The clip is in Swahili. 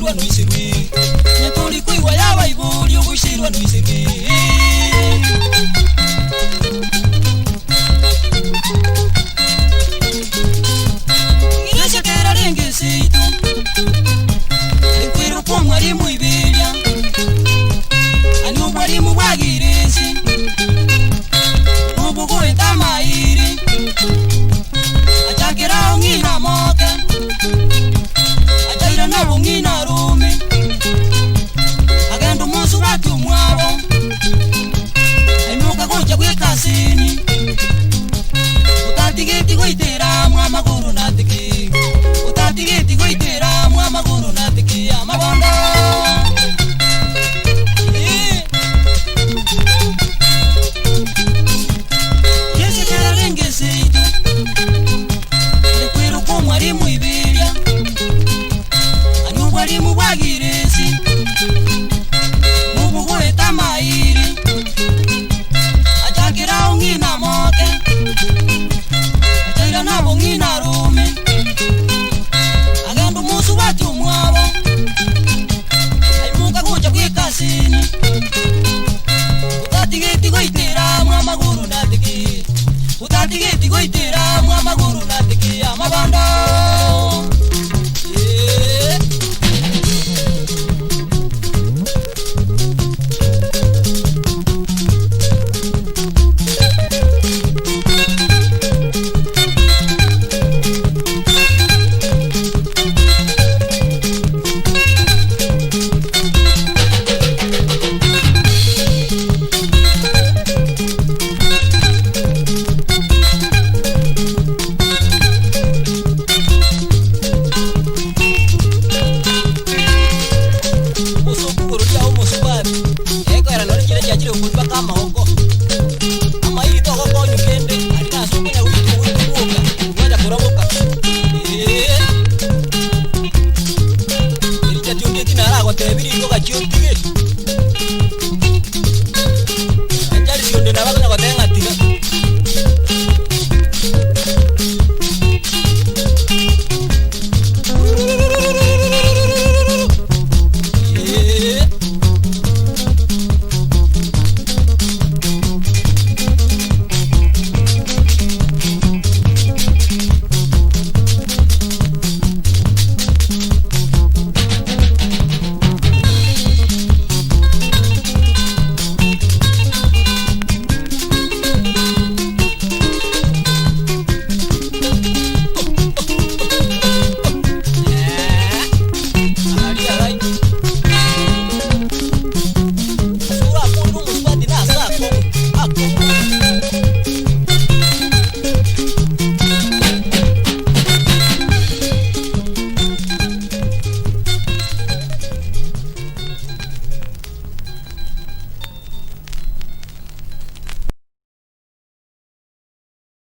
ugushirwa nuisirwi nyakuri kuiwa yawa iburi ugushirwa nuisirwi Ngiresha kera rengesitu Nikwiru kwa mwarimu ibilia Anu mwarimu wagirisi Nubugu itamairi Achakira ungina mote Achaira na ungina rumi Agendo musu waki umwabo Aimuka kuja kwikasini Utatigiti kuitira mwamaguru natiki Utatigiti kuitira mwamaguru natiki Amabondo Yese kera rengesitu Nikwiru kwa mwarimu ibilia Anu mwarimu wagirisi